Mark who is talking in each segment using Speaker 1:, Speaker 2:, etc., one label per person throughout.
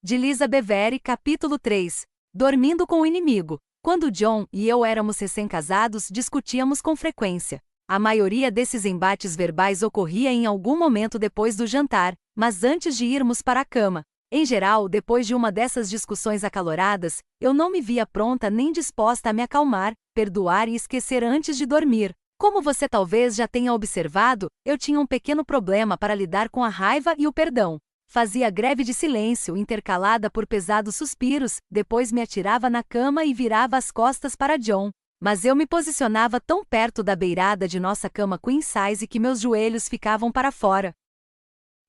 Speaker 1: De Lisa Bevere, capítulo 3. Dormindo com o inimigo. Quando John e eu éramos recém-casados, discutíamos com frequência. A maioria desses embates verbais ocorria em algum momento depois do jantar, mas antes de irmos para a cama. Em geral, depois de uma dessas discussões acaloradas, eu não me via pronta nem disposta a me acalmar, perdoar e esquecer antes de dormir. Como você talvez já tenha observado, eu tinha um pequeno problema para lidar com a raiva e o perdão. Fazia greve de silêncio, intercalada por pesados suspiros, depois me atirava na cama e virava as costas para John. Mas eu me posicionava tão perto da beirada de nossa cama queen size que meus joelhos ficavam para fora.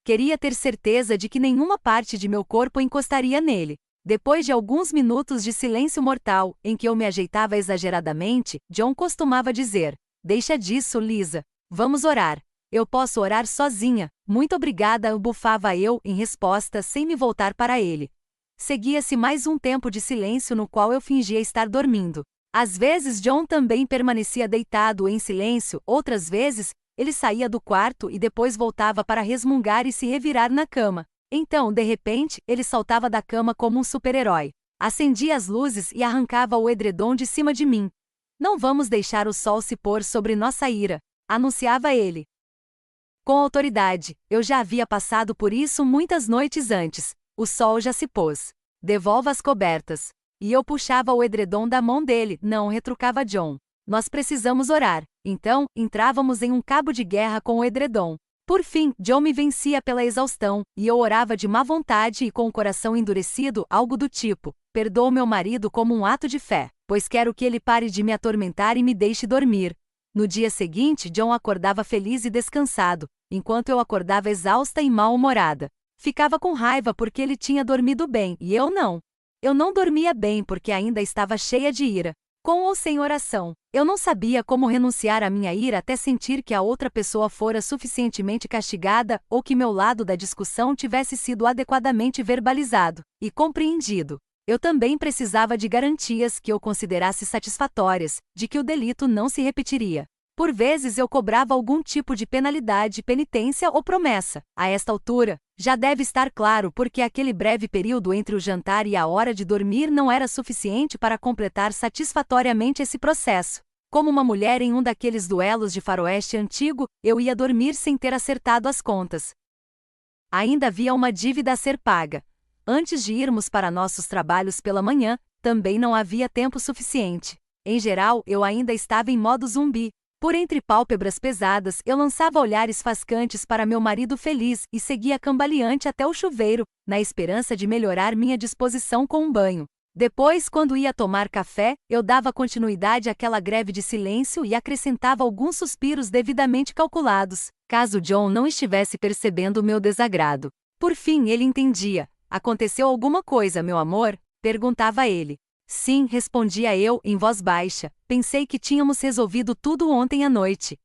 Speaker 1: Queria ter certeza de que nenhuma parte de meu corpo encostaria nele. Depois de alguns minutos de silêncio mortal, em que eu me ajeitava exageradamente, John costumava dizer: "Deixa disso, Lisa. Vamos orar." "Eu posso orar sozinha. Muito obrigada", bufava eu, em resposta, sem me voltar para ele. Seguia-se mais um tempo de silêncio no qual eu fingia estar dormindo. Às vezes John também permanecia deitado em silêncio, outras vezes, ele saía do quarto e depois voltava para resmungar e se revirar na cama. Então, de repente, ele saltava da cama como um super-herói. Acendia as luzes e arrancava o edredom de cima de mim. "Não vamos deixar o sol se pôr sobre nossa ira", anunciava ele. Com autoridade, eu já havia passado por isso muitas noites antes. O sol já se pôs. "Devolva as cobertas." E eu puxava o edredom da mão dele, não, retrucava John. "Nós precisamos orar." Então, entrávamos em um cabo de guerra com o edredom. Por fim, John me vencia pela exaustão, e eu orava de má vontade e com o coração endurecido, algo do tipo: "Perdoo meu marido como um ato de fé, pois quero que ele pare de me atormentar e me deixe dormir." No dia seguinte, John acordava feliz e descansado, enquanto eu acordava exausta e mal-humorada. Ficava com raiva porque ele tinha dormido bem, e eu não. Eu não dormia bem porque ainda estava cheia de ira. Com ou sem oração, eu não sabia como renunciar à minha ira até sentir que a outra pessoa fora suficientemente castigada ou que meu lado da discussão tivesse sido adequadamente verbalizado e compreendido. Eu também precisava de garantias que eu considerasse satisfatórias, de que o delito não se repetiria. Por vezes eu cobrava algum tipo de penalidade, penitência ou promessa. A esta altura, já deve estar claro porque aquele breve período entre o jantar e a hora de dormir não era suficiente para completar satisfatoriamente esse processo. Como uma mulher em um daqueles duelos de faroeste antigo, eu ia dormir sem ter acertado as contas. Ainda havia uma dívida a ser paga. Antes de irmos para nossos trabalhos pela manhã, também não havia tempo suficiente. Em geral, eu ainda estava em modo zumbi. Por entre pálpebras pesadas, eu lançava olhares fascantes para meu marido feliz e seguia cambaleante até o chuveiro, na esperança de melhorar minha disposição com um banho. Depois, quando ia tomar café, eu dava continuidade àquela greve de silêncio e acrescentava alguns suspiros devidamente calculados, caso John não estivesse percebendo o meu desagrado. Por fim, ele entendia. "Aconteceu alguma coisa, meu amor?" perguntava ele. "Sim", respondia eu, em voz baixa. "Pensei que tínhamos resolvido tudo ontem à noite."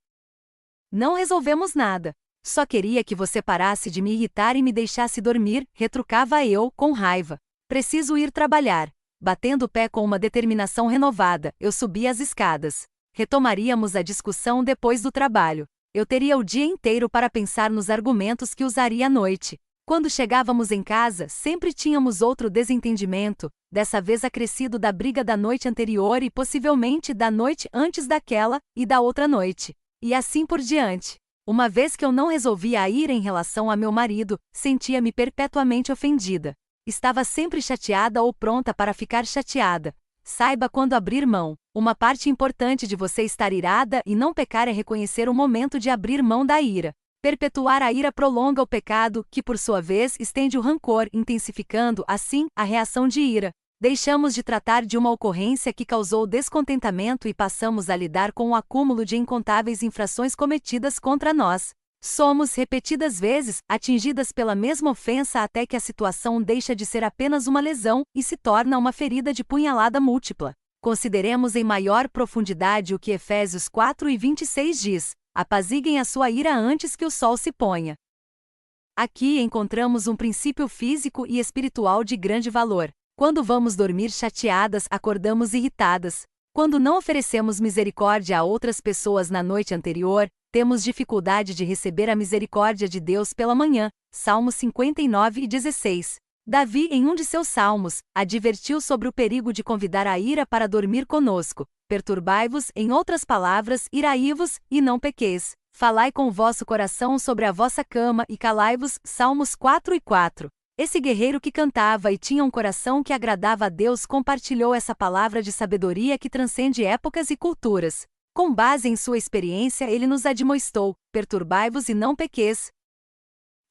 Speaker 1: "Não resolvemos nada. Só queria que você parasse de me irritar e me deixasse dormir", retrucava eu, com raiva. "Preciso ir trabalhar." Batendo o pé com uma determinação renovada, eu subi as escadas. Retomaríamos a discussão depois do trabalho. Eu teria o dia inteiro para pensar nos argumentos que usaria à noite. Quando chegávamos em casa, sempre tínhamos outro desentendimento, dessa vez acrescido da briga da noite anterior e possivelmente da noite antes daquela, e da outra noite. E assim por diante. Uma vez que eu não resolvia a ira em relação a meu marido, sentia-me perpetuamente ofendida. Estava sempre chateada ou pronta para ficar chateada. Saiba quando abrir mão. Uma parte importante de você estar irada e não pecar é reconhecer o momento de abrir mão da ira. Perpetuar a ira prolonga o pecado, que por sua vez estende o rancor, intensificando, assim, a reação de ira. Deixamos de tratar de uma ocorrência que causou descontentamento e passamos a lidar com o acúmulo de incontáveis infrações cometidas contra nós. Somos, repetidas vezes, atingidas pela mesma ofensa até que a situação deixa de ser apenas uma lesão e se torna uma ferida de punhalada múltipla. Consideremos em maior profundidade o que Efésios 4:26 diz: "Apaziguem a sua ira antes que o sol se ponha." Aqui encontramos um princípio físico e espiritual de grande valor. Quando vamos dormir chateadas, acordamos irritadas. Quando não oferecemos misericórdia a outras pessoas na noite anterior, temos dificuldade de receber a misericórdia de Deus pela manhã. Salmos 59:16. Davi, em um de seus salmos, advertiu sobre o perigo de convidar a ira para dormir conosco. Perturbai-vos, em outras palavras, iraí-vos, e não pequeis. Falai com o vosso coração sobre a vossa cama e calai-vos. Salmos 4:4. Esse guerreiro que cantava e tinha um coração que agradava a Deus compartilhou essa palavra de sabedoria que transcende épocas e culturas. Com base em sua experiência, ele nos admoestou: perturbai-vos e não pequeis.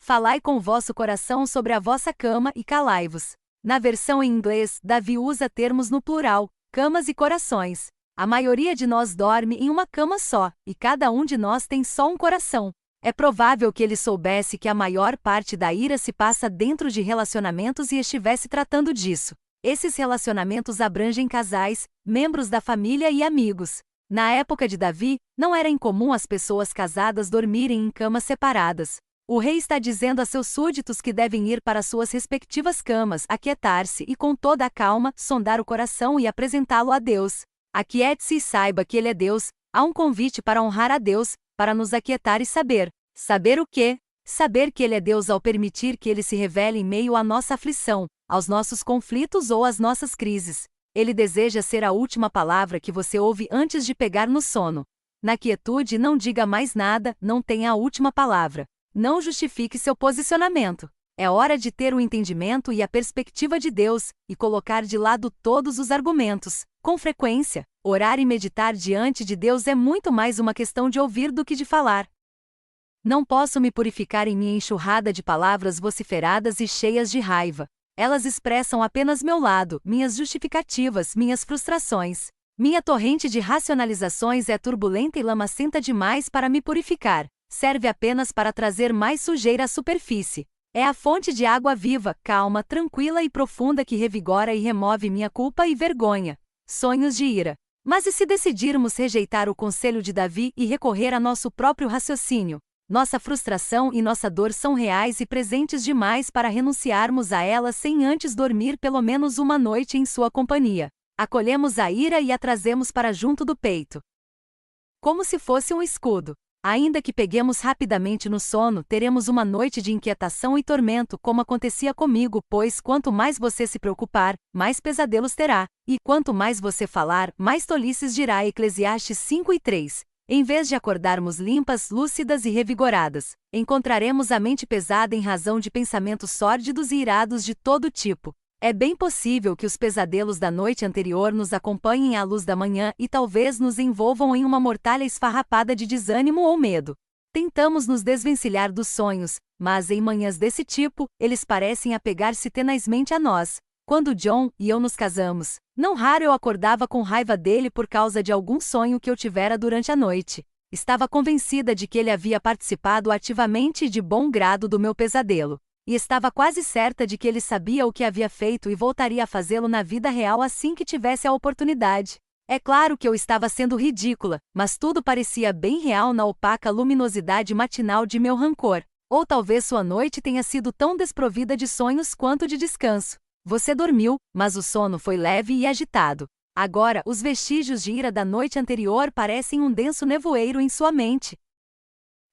Speaker 1: Falai com o vosso coração sobre a vossa cama e calai-vos. Na versão em inglês, Davi usa termos no plural, camas e corações. A maioria de nós dorme em uma cama só, e cada um de nós tem só um coração. É provável que ele soubesse que a maior parte da ira se passa dentro de relacionamentos e estivesse tratando disso. Esses relacionamentos abrangem casais, membros da família e amigos. Na época de Davi, não era incomum as pessoas casadas dormirem em camas separadas. O rei está dizendo a seus súditos que devem ir para suas respectivas camas, aquietar-se e com toda a calma, sondar o coração e apresentá-lo a Deus. Aquiete-se e saiba que Ele é Deus. Há um convite para honrar a Deus, para nos aquietar e saber. Saber o quê? Saber que Ele é Deus ao permitir que Ele se revele em meio à nossa aflição, aos nossos conflitos ou às nossas crises. Ele deseja ser a última palavra que você ouve antes de pegar no sono. Na quietude, não diga mais nada, não tenha a última palavra. Não justifique seu posicionamento. É hora de ter o entendimento e a perspectiva de Deus, e colocar de lado todos os argumentos. Com frequência, orar e meditar diante de Deus é muito mais uma questão de ouvir do que de falar. Não posso me purificar em minha enxurrada de palavras vociferadas e cheias de raiva. Elas expressam apenas meu lado, minhas justificativas, minhas frustrações. Minha torrente de racionalizações é turbulenta e lamacenta demais para me purificar. Serve apenas para trazer mais sujeira à superfície. É a fonte de água viva, calma, tranquila e profunda que revigora e remove minha culpa e vergonha. Sonhos de ira. Mas e se decidirmos rejeitar o conselho de Davi e recorrer a nosso próprio raciocínio? Nossa frustração e nossa dor são reais e presentes demais para renunciarmos a elas sem antes dormir pelo menos uma noite em sua companhia. Acolhemos a ira e a trazemos para junto do peito, como se fosse um escudo. Ainda que peguemos rapidamente no sono, teremos uma noite de inquietação e tormento, como acontecia comigo, pois quanto mais você se preocupar, mais pesadelos terá, e quanto mais você falar, mais tolices dirá. Eclesiastes 5:3. Em vez de acordarmos limpas, lúcidas e revigoradas, encontraremos a mente pesada em razão de pensamentos sórdidos e irados de todo tipo. É bem possível que os pesadelos da noite anterior nos acompanhem à luz da manhã e talvez nos envolvam em uma mortalha esfarrapada de desânimo ou medo. Tentamos nos desvencilhar dos sonhos, mas em manhãs desse tipo, eles parecem apegar-se tenazmente a nós. Quando John e eu nos casamos, não raro eu acordava com raiva dele por causa de algum sonho que eu tivera durante a noite. Estava convencida de que ele havia participado ativamente e de bom grado do meu pesadelo. E estava quase certa de que ele sabia o que havia feito e voltaria a fazê-lo na vida real assim que tivesse a oportunidade. É claro que eu estava sendo ridícula, mas tudo parecia bem real na opaca luminosidade matinal de meu rancor. Ou talvez sua noite tenha sido tão desprovida de sonhos quanto de descanso. Você dormiu, mas o sono foi leve e agitado. Agora, os vestígios de ira da noite anterior parecem um denso nevoeiro em sua mente,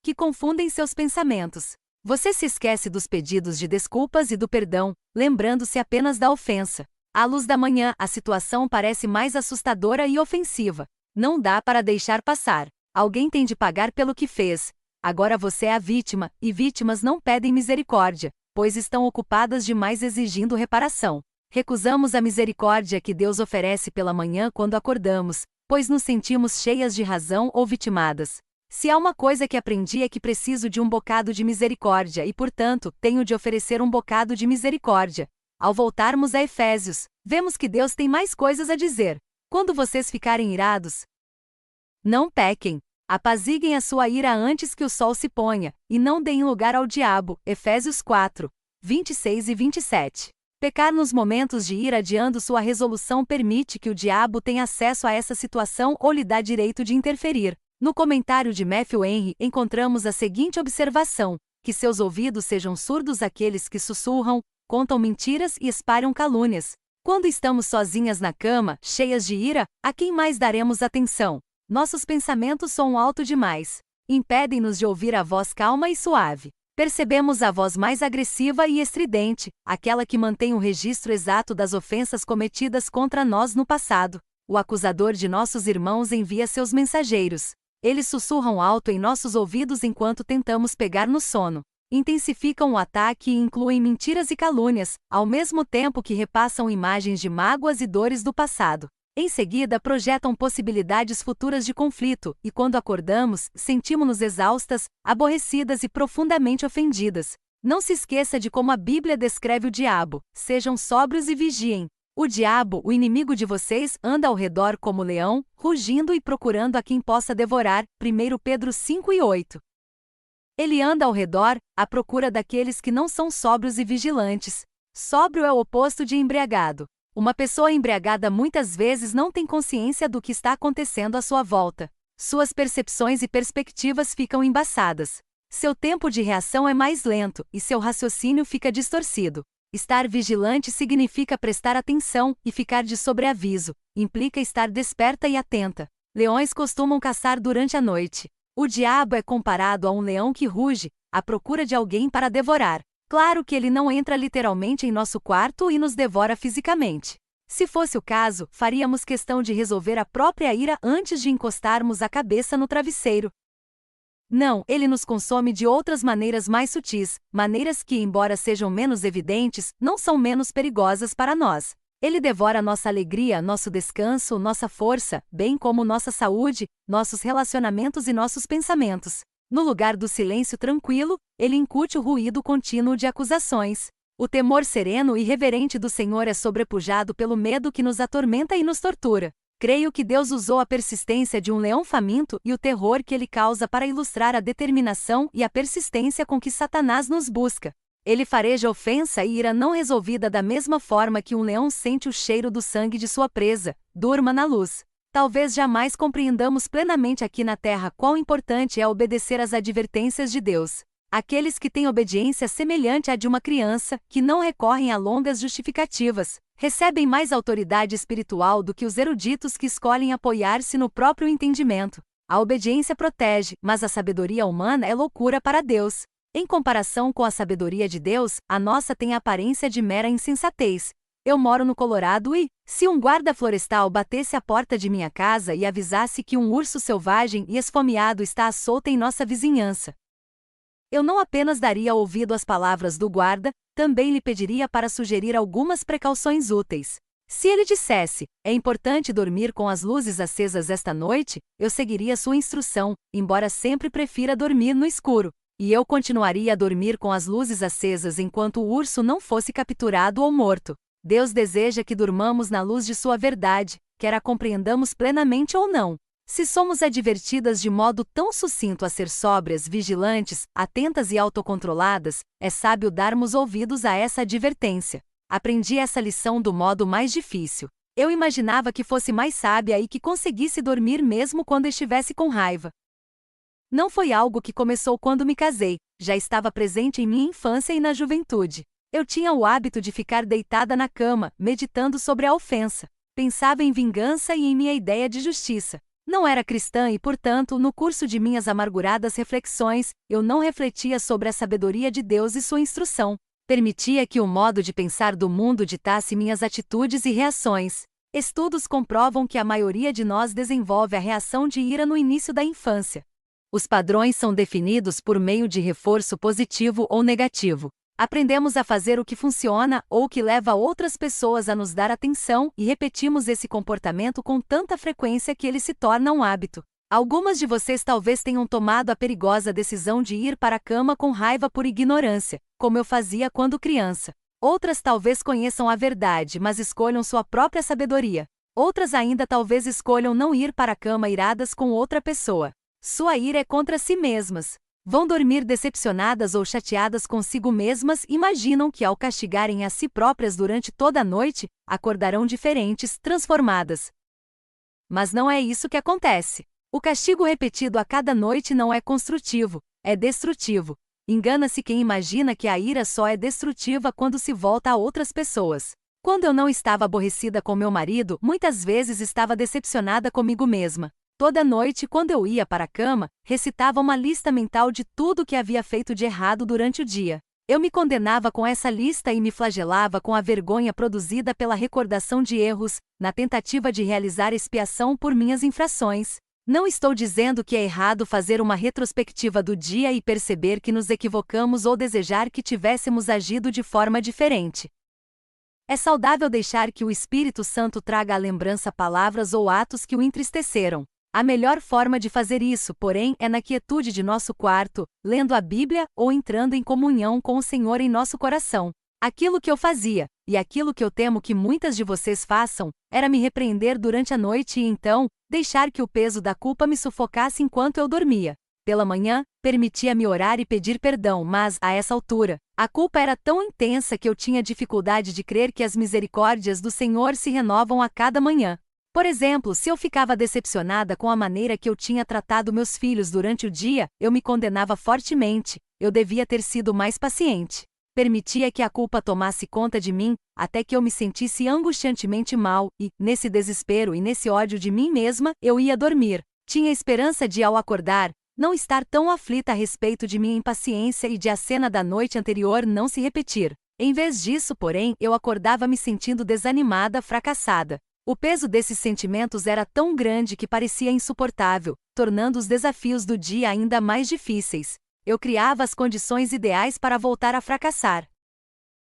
Speaker 1: que confundem seus pensamentos. Você se esquece dos pedidos de desculpas e do perdão, lembrando-se apenas da ofensa. À luz da manhã, a situação parece mais assustadora e ofensiva. Não dá para deixar passar. Alguém tem de pagar pelo que fez. Agora você é a vítima, e vítimas não pedem misericórdia, pois estão ocupadas demais exigindo reparação. Recusamos a misericórdia que Deus oferece pela manhã quando acordamos, pois nos sentimos cheias de razão ou vitimadas. Se há uma coisa que aprendi é que preciso de um bocado de misericórdia e, portanto, tenho de oferecer um bocado de misericórdia. Ao voltarmos a Efésios, vemos que Deus tem mais coisas a dizer. Quando vocês ficarem irados, não pequem. Apaziguem a sua ira antes que o sol se ponha, e não deem lugar ao diabo. Efésios 4, 26 e 27. Pecar nos momentos de ira adiando sua resolução permite que o diabo tenha acesso a essa situação ou lhe dá direito de interferir. No comentário de Matthew Henry, encontramos a seguinte observação: que seus ouvidos sejam surdos àqueles que sussurram, contam mentiras e espalham calúnias. Quando estamos sozinhas na cama, cheias de ira, a quem mais daremos atenção? Nossos pensamentos soam alto demais. Impedem-nos de ouvir a voz calma e suave. Percebemos a voz mais agressiva e estridente, aquela que mantém o registro exato das ofensas cometidas contra nós no passado. O acusador de nossos irmãos envia seus mensageiros. Eles sussurram alto em nossos ouvidos enquanto tentamos pegar no sono. Intensificam o ataque e incluem mentiras e calúnias, ao mesmo tempo que repassam imagens de mágoas e dores do passado. Em seguida, projetam possibilidades futuras de conflito, e quando acordamos, sentimos-nos exaustas, aborrecidas e profundamente ofendidas. Não se esqueça de como a Bíblia descreve o diabo: sejam sóbrios e vigiem. O diabo, o inimigo de vocês, anda ao redor como leão, rugindo e procurando a quem possa devorar. 1 Pedro 5:8. Ele anda ao redor, à procura daqueles que não são sóbrios e vigilantes. Sóbrio é o oposto de embriagado. Uma pessoa embriagada muitas vezes não tem consciência do que está acontecendo à sua volta. Suas percepções e perspectivas ficam embaçadas. Seu tempo de reação é mais lento, e seu raciocínio fica distorcido. Estar vigilante significa prestar atenção, e ficar de sobreaviso implica estar desperta e atenta. Leões costumam caçar durante a noite. O diabo é comparado a um leão que ruge, à procura de alguém para devorar. Claro que ele não entra literalmente em nosso quarto e nos devora fisicamente. Se fosse o caso, faríamos questão de resolver a própria ira antes de encostarmos a cabeça no travesseiro. Não, ele nos consome de outras maneiras mais sutis, maneiras que, embora sejam menos evidentes, não são menos perigosas para nós. Ele devora nossa alegria, nosso descanso, nossa força, bem como nossa saúde, nossos relacionamentos e nossos pensamentos. No lugar do silêncio tranquilo, ele incute o ruído contínuo de acusações. O temor sereno e reverente do Senhor é sobrepujado pelo medo que nos atormenta e nos tortura. Creio que Deus usou a persistência de um leão faminto e o terror que ele causa para ilustrar a determinação e a persistência com que Satanás nos busca. Ele fareja ofensa e ira não resolvida da mesma forma que um leão sente o cheiro do sangue de sua presa. Durma na luz. Talvez jamais compreendamos plenamente aqui na Terra quão importante é obedecer às advertências de Deus. Aqueles que têm obediência semelhante à de uma criança, que não recorrem a longas justificativas, recebem mais autoridade espiritual do que os eruditos que escolhem apoiar-se no próprio entendimento. A obediência protege, mas a sabedoria humana é loucura para Deus. Em comparação com a sabedoria de Deus, a nossa tem a aparência de mera insensatez. Eu moro no Colorado e, se um guarda florestal batesse à porta de minha casa e avisasse que um urso selvagem e esfomeado está à solta em nossa vizinhança, eu não apenas daria ouvido às palavras do guarda, também lhe pediria para sugerir algumas precauções úteis. Se ele dissesse: é importante dormir com as luzes acesas esta noite, eu seguiria sua instrução, embora sempre prefira dormir no escuro. E eu continuaria a dormir com as luzes acesas enquanto o urso não fosse capturado ou morto. Deus deseja que durmamos na luz de sua verdade, quer a compreendamos plenamente ou não. Se somos advertidas de modo tão sucinto a ser sóbrias, vigilantes, atentas e autocontroladas, é sábio darmos ouvidos a essa advertência. Aprendi essa lição do modo mais difícil. Eu imaginava que fosse mais sábia e que conseguisse dormir mesmo quando estivesse com raiva. Não foi algo que começou quando me casei, já estava presente em minha infância e na juventude. Eu tinha o hábito de ficar deitada na cama, meditando sobre a ofensa. Pensava em vingança e em minha ideia de justiça. Não era cristã e, portanto, no curso de minhas amarguradas reflexões, eu não refletia sobre a sabedoria de Deus e sua instrução. Permitia que o modo de pensar do mundo ditasse minhas atitudes e reações. Estudos comprovam que a maioria de nós desenvolve a reação de ira no início da infância. Os padrões são definidos por meio de reforço positivo ou negativo. Aprendemos a fazer o que funciona ou que leva outras pessoas a nos dar atenção e repetimos esse comportamento com tanta frequência que ele se torna um hábito. Algumas de vocês talvez tenham tomado a perigosa decisão de ir para a cama com raiva por ignorância, como eu fazia quando criança. Outras talvez conheçam a verdade, mas escolham sua própria sabedoria. Outras ainda talvez escolham não ir para a cama iradas com outra pessoa. Sua ira é contra si mesmas. Vão dormir decepcionadas ou chateadas consigo mesmas e imaginam que ao castigarem a si próprias durante toda a noite, acordarão diferentes, transformadas. Mas não é isso que acontece. O castigo repetido a cada noite não é construtivo, é destrutivo. Engana-se quem imagina que a ira só é destrutiva quando se volta a outras pessoas. Quando eu não estava aborrecida com meu marido, muitas vezes estava decepcionada comigo mesma. Toda noite, quando eu ia para a cama, recitava uma lista mental de tudo que havia feito de errado durante o dia. Eu me condenava com essa lista e me flagelava com a vergonha produzida pela recordação de erros, na tentativa de realizar expiação por minhas infrações. Não estou dizendo que é errado fazer uma retrospectiva do dia e perceber que nos equivocamos ou desejar que tivéssemos agido de forma diferente. É saudável deixar que o Espírito Santo traga à lembrança palavras ou atos que o entristeceram. A melhor forma de fazer isso, porém, é na quietude de nosso quarto, lendo a Bíblia ou entrando em comunhão com o Senhor em nosso coração. Aquilo que eu fazia, e aquilo que eu temo que muitas de vocês façam, era me repreender durante a noite e então, deixar que o peso da culpa me sufocasse enquanto eu dormia. Pela manhã, permitia-me orar e pedir perdão, mas, a essa altura, a culpa era tão intensa que eu tinha dificuldade de crer que as misericórdias do Senhor se renovam a cada manhã. Por exemplo, se eu ficava decepcionada com a maneira que eu tinha tratado meus filhos durante o dia, eu me condenava fortemente. Eu devia ter sido mais paciente. Permitia que a culpa tomasse conta de mim, até que eu me sentisse angustiantemente mal, e, nesse desespero e nesse ódio de mim mesma, eu ia dormir. Tinha esperança de, ao acordar, não estar tão aflita a respeito de minha impaciência e de a cena da noite anterior não se repetir. Em vez disso, porém, eu acordava me sentindo desanimada, fracassada. O peso desses sentimentos era tão grande que parecia insuportável, tornando os desafios do dia ainda mais difíceis. Eu criava as condições ideais para voltar a fracassar.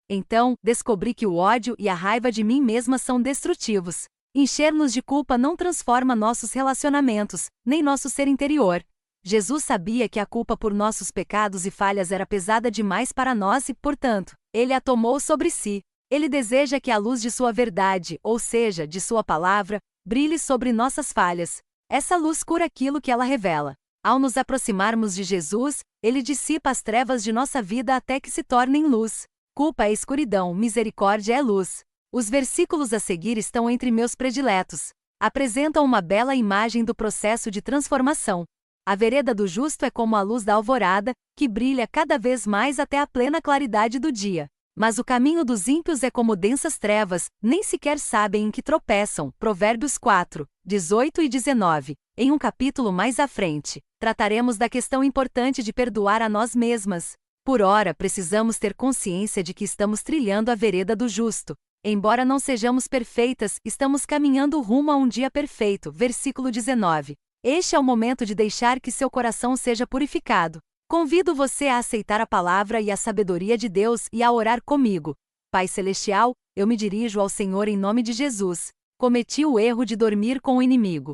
Speaker 1: Então, descobri que o ódio e a raiva de mim mesma são destrutivos. Encher-nos de culpa não transforma nossos relacionamentos, nem nosso ser interior. Jesus sabia que a culpa por nossos pecados e falhas era pesada demais para nós e, portanto, Ele a tomou sobre si. Ele deseja que a luz de sua verdade, ou seja, de sua palavra, brilhe sobre nossas falhas. Essa luz cura aquilo que ela revela. Ao nos aproximarmos de Jesus, Ele dissipa as trevas de nossa vida até que se tornem luz. Culpa é escuridão, misericórdia é luz. Os versículos a seguir estão entre meus prediletos. Apresentam uma bela imagem do processo de transformação. A vereda do justo é como a luz da alvorada, que brilha cada vez mais até a plena claridade do dia. Mas o caminho dos ímpios é como densas trevas, nem sequer sabem em que tropeçam. Provérbios 4, 18 e 19. Em um capítulo mais à frente, trataremos da questão importante de perdoar a nós mesmas. Por ora, precisamos ter consciência de que estamos trilhando a vereda do justo. Embora não sejamos perfeitas, estamos caminhando rumo a um dia perfeito. Versículo 19. Este é o momento de deixar que seu coração seja purificado. Convido você a aceitar a palavra e a sabedoria de Deus e a orar comigo. Pai Celestial, eu me dirijo ao Senhor em nome de Jesus. Cometi o erro de dormir com o inimigo.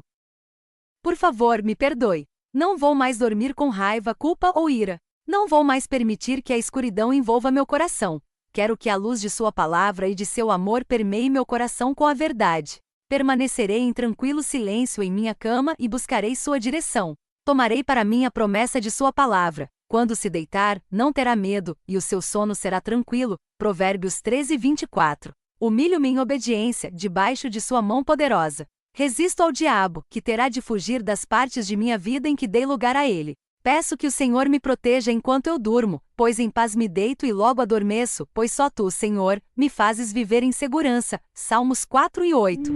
Speaker 1: Por favor, me perdoe. Não vou mais dormir com raiva, culpa ou ira. Não vou mais permitir que a escuridão envolva meu coração. Quero que a luz de sua palavra e de seu amor permeie meu coração com a verdade. Permanecerei em tranquilo silêncio em minha cama e buscarei sua direção. Tomarei para mim a promessa de sua palavra. Quando se deitar, não terá medo, e o seu sono será tranquilo. Provérbios 13, 24. Humilho-me em obediência, debaixo de sua mão poderosa. Resisto ao diabo, que terá de fugir das partes de minha vida em que dei lugar a ele. Peço que o Senhor me proteja enquanto eu durmo, pois em paz me deito e logo adormeço, pois só tu, Senhor, me fazes viver em segurança. Salmos 4 e 8.